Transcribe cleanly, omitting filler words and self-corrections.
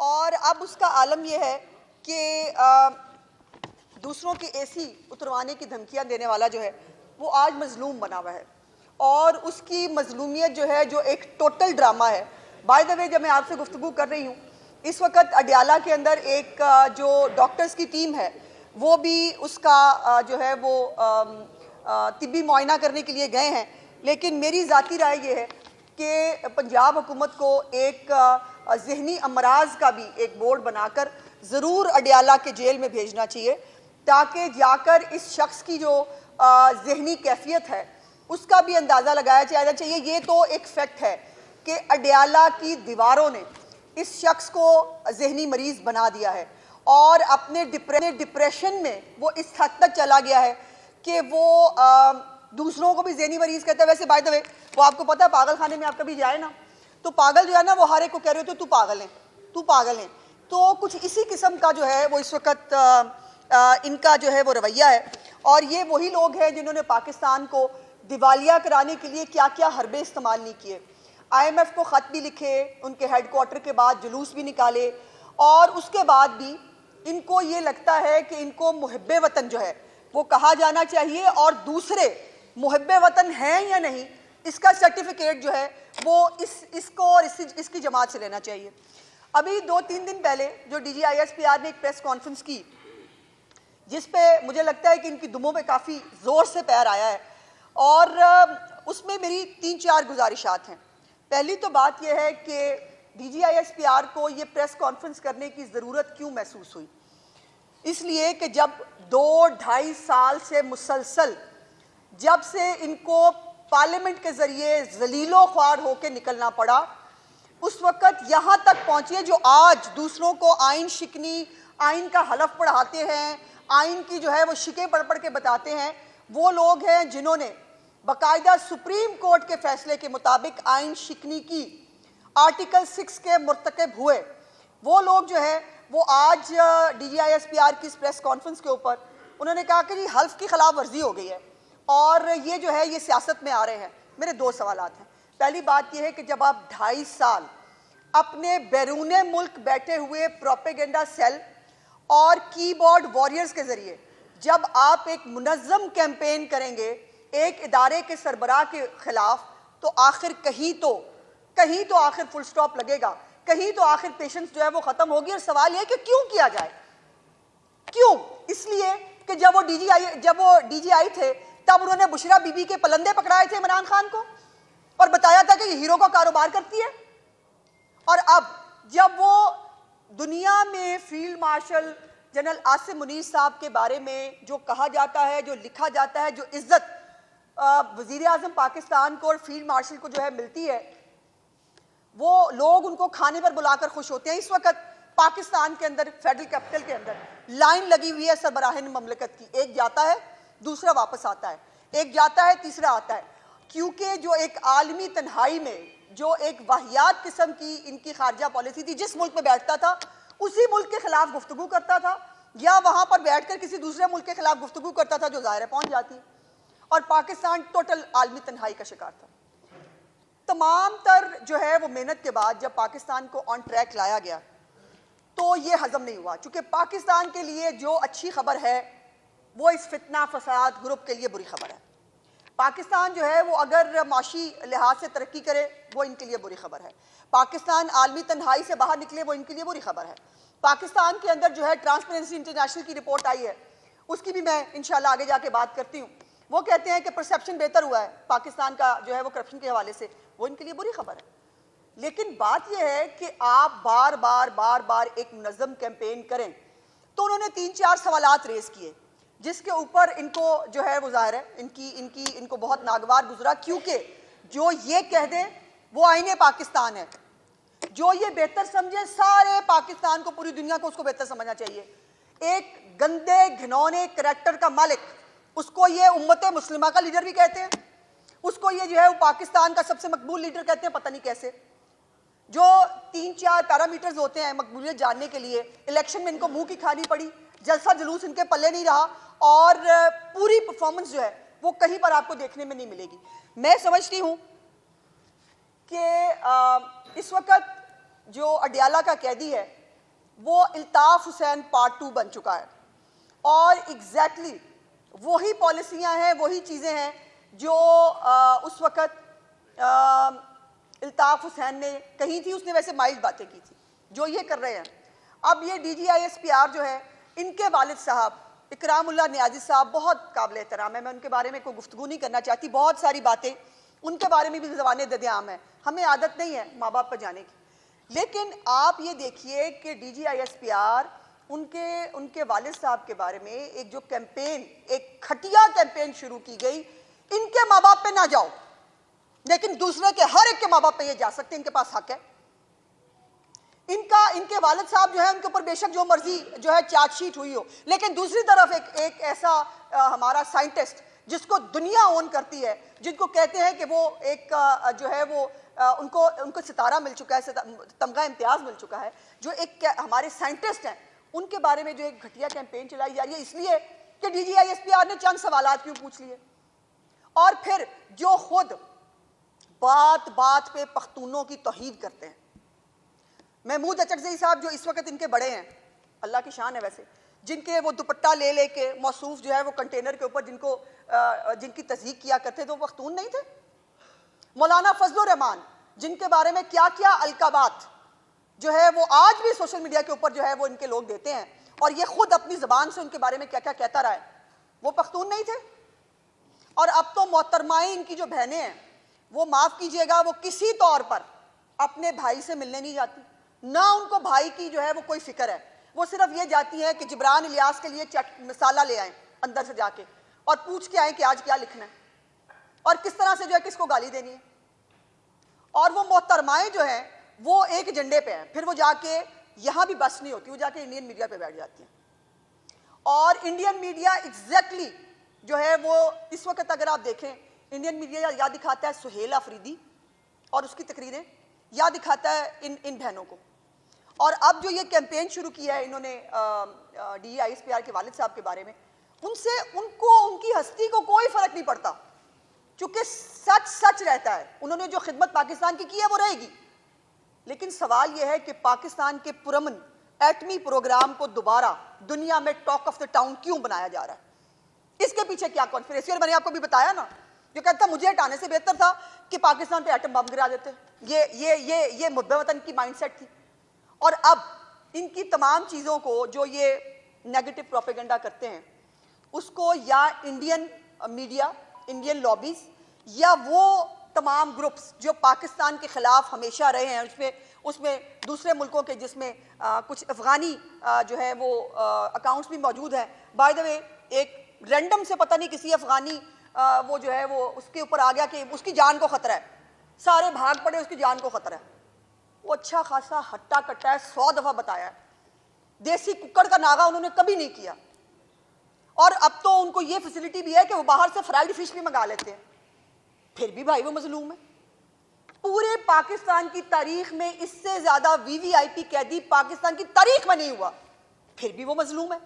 और अब उसका आलम यह है कि दूसरों की एसी उतरवाने की धमकियां देने वाला जो है वो आज मजलूम बना हुआ है और उसकी मजलूमियत जो है जो एक टोटल ड्रामा है। बाय द वे, जब मैं आपसे गुफ्तगू कर रही हूँ इस वक्त अडियाला के अंदर एक जो डॉक्टर्स की टीम है वो भी उसका जो है वो तिब्बी मुआयना करने के लिए गए हैं, लेकिन मेरी ज़ाती राय ये है कि पंजाब हुकूमत को एक ज़हनी अमराज का भी एक बोर्ड बनाकर ज़रूर अडियाला के जेल में भेजना चाहिए ताकि जाकर इस शख्स की जो ज़हनी कैफियत है उसका भी अंदाज़ा लगाया जाना चाहिए। ये तो एक फैक्ट है कि अडियाला की दीवारों ने इस शख्स को ज़हनी मरीज़ बना दिया है और अपने डिप्रेशन में वो इस हद तक चला गया है कि वो दूसरों को भी ज़हनी मरीज़ कहता है। वैसे बाय द वे, वो आपको पता है पागल खाने में आप कभी जाए ना तो पागल जो है ना वो हर एक को कह रहे होते तू पागल है, तू पागल है। तो कुछ इसी किस्म का जो है वो इस वक्त इनका जो है वो रवैया है और ये वही लोग हैं जिन्होंने पाकिस्तान को दिवालिया कराने के लिए क्या क्या हरबे इस्तेमाल नहीं किए। IMF को ख़त भी लिखे, उनके हेडक्वार्टर के बाद जुलूस भी निकाले और उसके बाद भी इनको ये लगता है कि इनको मुहिब्बे वतन जो है वो कहा जाना चाहिए और दूसरे मुहिब्बे वतन हैं या नहीं इसका सर्टिफिकेट जो है वो इसको और इसकी जमात से लेना चाहिए। अभी 2-3 दिन पहले जो DGISPR ने एक प्रेस कॉन्फ्रेंस की जिस पे मुझे लगता है कि इनकी दुमों पे काफ़ी ज़ोर से पैर आया है और उसमें मेरी 3-4 गुजारिशात हैं। पहली तो बात यह है कि DGISPR को ये प्रेस कॉन्फ्रेंस करने की ज़रूरत क्यों महसूस हुई। इसलिए कि जब 2-2.5 साल से मुसलसल जब से इनको पार्लियामेंट के ज़रिए ज़लीलो ख्वार होकर निकलना पड़ा उस वक़्त यहाँ तक पहुँचे जो आज दूसरों को आइन शिकनी, आइन का हलफ पढ़ाते हैं, आइन की जो है वो शिकें पढ़ पढ़ के बताते हैं, वो लोग हैं जिन्होंने बाकायदा सुप्रीम कोर्ट के फैसले के मुताबिक आइन शिकनी की, आर्टिकल 6 के मुर्तकब हुए। वो लोग जो है वो आज DGISPR की इस प्रेस कॉन्फ्रेंस के ऊपर उन्होंने कहा कि जी हल्फ की खिलाफ वर्जी हो गई है और ये जो है ये सियासत में आ रहे हैं। मेरे 2 सवालात हैं। पहली बात यह है कि जब आप 2.5 साल अपने बैरूने मुल्क बैठे हुए प्रोपेगेंडा सेल और कीबोर्ड वॉरियर्स के ज़रिए जब आप एक मुनज़्ज़म कैंपेन करेंगे एक इदारे के सरबराह के ख़िलाफ़ तो आखिर कहीं तो आखिर फुल स्टॉप लगेगा, कहीं तो आखिर पेशेंस जो है वो ख़त्म होगी। और सवाल यह है कि क्यों किया जाए, क्यों? इसलिए कि जब वो DGI थे तब उन्होंने बुशरा बीबी के पलंदे पकड़ाए थे इमरान खान को और बताया था कि ये हीरो का कारोबार करती है। और अब जब वो दुनिया में field marshal general Asim Munir साहब के बारे में जो कहा जाता है, जो लिखा जाता है, जो इज्जत वज़ीर आज़म पाकिस्तान को और फील्ड मार्शल को जो है मिलती है, वो लोग उनको खाने पर बुलाकर खुश होते हैं। इस वक्त पाकिस्तान के अंदर फेडरल कैपिटल के अंदर लाइन लगी हुई है सरबराहिन ममलकत की, एक जाता है दूसरा वापस आता है, एक जाता है तीसरा आता है, क्योंकि जो एक आलमी तन्हाई में जो एक वाहियात किस्म की इनकी खारजा पॉलिसी थी, जिस मुल्क में बैठता था उसी मुल्क के खिलाफ गुफ्तगू करता था या वहां पर बैठकर किसी दूसरे मुल्क के खिलाफ गुफ्तगू करता था जो ज़ाहिर पहुंच जाती और पाकिस्तान टोटल आलमी तन्हाई का शिकार था। तमाम तर जो है वो मेहनत के बाद जब पाकिस्तान को ऑन ट्रैक लाया गया तो ये हजम नहीं हुआ, चूंकि पाकिस्तान के लिए जो अच्छी खबर है वो इस फितना फसाद ग्रुप के लिए बुरी खबर है। पाकिस्तान जो है वो अगर माशी लिहाज से तरक्की करे वो इनके लिए बुरी खबर है। पाकिस्तान आलमी तन्हाई से बाहर निकले वो इनके लिए बुरी खबर है। पाकिस्तान के अंदर जो है ट्रांसपेरेंसी इंटरनेशनल की रिपोर्ट आई है, उसकी भी मैं इंशाल्लाह आगे जाके बात करती हूँ। वो कहते हैं कि परसेप्शन बेहतर हुआ है पाकिस्तान का जो है वो करप्शन के हवाले से, वो इनके लिए बुरी खबर है। लेकिन बात यह है कि आप बार बार एक मुनज़्ज़म कैंपेन करें। तो उन्होंने 3-4 सवालात रेज किए जिसके ऊपर इनको जो है वो ज़ाहिर है इनको बहुत नागवार गुजरा, क्योंकि जो ये कह दे वो आईने पाकिस्तान है, जो ये बेहतर समझे सारे पाकिस्तान को, पूरी दुनिया को उसको बेहतर समझना चाहिए। एक गंदे घिनौने करैक्टर का मालिक, उसको ये उम्मत मुस्लिमा का लीडर भी कहते हैं, उसको ये जो है वो पाकिस्तान का सबसे मकबूल लीडर कहते हैं, पता नहीं कैसे। जो 3-4 पैरामीटर्स होते हैं मकबूलियत जानने के लिए, इलेक्शन में इनको मुंह की खानी पड़ी, जलसा जुलूस इनके पल्ले नहीं रहा और पूरी परफॉर्मेंस जो है वो कहीं पर आपको देखने में नहीं मिलेगी। मैं समझती हूँ कि इस वक्त जो अडियाला का कैदी है वो इल्ताफ हुसैन पार्ट 2 बन चुका है। और एग्जैक्टली वही पॉलिसियां हैं, वही चीज़ें हैं जो उस वक़्त इल्ताफ हुसैन ने कही थी। उसने वैसे माइल्ड बातें की थी जो ये कर रहे हैं। अब ये DGISPR जो है, इनके वालिद साहब इकरामुल्लाह नियाज़ी साहब बहुत काबिल एहतराम है, मैं उनके बारे में कोई गुफ्तगू नहीं करना चाहती। बहुत सारी बातें उनके बारे में भी ज़बान ददियाम है, हमें आदत नहीं है माँ बाप पर जाने की। लेकिन आप ये देखिए कि DGISPR उनके वालिद साहब के बारे में एक जो कैंपेन, एक खटिया कैंपेन शुरू की गई, इनके माँ बाप पे ना जाओ, लेकिन दूसरे के हर एक के माँ बाप पे ये जा सकते हैं, इनके पास हक है। इनके वालिद साहब जो है, उनके ऊपर बेशक जो मर्जी जो है चार्जशीट हुई हो, लेकिन दूसरी तरफ एक ऐसा हमारा साइंटिस्ट जिसको दुनिया ओन करती है, जिनको कहते हैं कि वो एक जो है वो उनको सितारा मिल चुका है, तमगा इम्तियाज मिल चुका है, जो एक हमारे साइंटिस्ट हैं, उनके बारे में जो एक घटिया कैंपेन चलाई जा रही है, इसलिए कि DGISPR ने चंद सवालात क्यों पूछ लिए। और फिर जो खुद बात बात पे पख्तूनों की तौहीद करते हैं। महमूद अचकज़ई साहब जो इस वक्त इनके बड़े हैं, अल्लाह की शान है वैसे, जिनके वो दुपट्टा ले लेके मौसूफ जो है वो कंटेनर के ऊपर जिनकी तस्दीक किया करते थे, वो पख्तून नहीं थे। मौलाना फजलुर रहमान, जिनके बारे में क्या क्या अलकाबात जो है वो आज भी सोशल मीडिया के ऊपर जो है वो इनके लोग देते हैं, और ये खुद अपनी ज़बान से उनके बारे में क्या क्या कहता रहा है, वो पख्तून नहीं थे। और अब तो मोहतरमाएं इनकी जो बहनें हैं, वो माफ़ कीजिएगा, वो किसी तौर पर अपने भाई से मिलने नहीं जाती, ना उनको भाई की जो है वो कोई फिक्र है। वो सिर्फ ये जाती है कि जिब्रान इलियास के लिए मसाला ले आएँ अंदर से जाके, और पूछ के आए कि आज क्या लिखना है और किस तरह से जो है किसको गाली देनी है। और वो मोहतरमाएं जो हैं वो एक एजेंडे पे हैं, फिर वो जाके यहाँ भी बस नहीं होती, वो जाके इंडियन मीडिया पे बैठ जाती हैं। और इंडियन मीडिया एग्जैक्टली जो है वो इस वक्त अगर आप देखें, इंडियन मीडिया या दिखाता है सुहेल अफरीदी और उसकी तकरीरें, या दिखाता है इन बहनों को। और अब जो ये कैंपेन शुरू किया है इन्होंने DGISPR के वालिद साहब के बारे में, उनकी हस्ती को कोई फर्क नहीं पड़ता, चूंकि सच सच रहता है। उन्होंने जो खिदमत पाकिस्तान की है वो रहेगी, लेकिन सवाल यह है कि पाकिस्तान के पुरअमन एटमी प्रोग्राम को दोबारा दुनिया में टॉक ऑफ द टाउन क्यों बनाया जा रहा है, इसके पीछे क्या कॉन्स्पिरेसी। और मैंने आपको भी बताया ना, जो कहता मुझे हटाने से बेहतर था कि पाकिस्तान पे एटम बम गिरा देते। ये मुद्दे वतन की माइंडसेट थी। और अब इनकी तमाम चीज़ों को जो ये नेगेटिव प्रोपेगेंडा करते हैं, उसको या इंडियन मीडिया, इंडियन लॉबीज, या वो तमाम ग्रुप्स जो पाकिस्तान के ख़िलाफ़ हमेशा रहे हैं, उसमें दूसरे मुल्कों के, जिसमें कुछ अफ़गानी जो है वो अकाउंट्स भी मौजूद हैं। बाय द वे, एक रैंडम से पता नहीं किसी अफ़गानी वो जो है वो उसके ऊपर आ गया कि उसकी जान को ख़तरा है, सारे भाग पड़े, उसकी जान को ख़तरा है। वो अच्छा खासा हट्टा कट्टा है, 100 दफ़ा बताया है, देसी कुक्कड़ का नागा उन्होंने कभी नहीं किया। और अब तो उनको ये फैसिलिटी भी है कि वो बाहर से फ्राइड फिश भी मंगा लेते हैं, फिर भी भाई वो मजलूम है। पूरे पाकिस्तान की तारीख में इससे ज्यादा VVIP कैदी पाकिस्तान की तारीख में नहीं हुआ, फिर भी वो मजलूम है।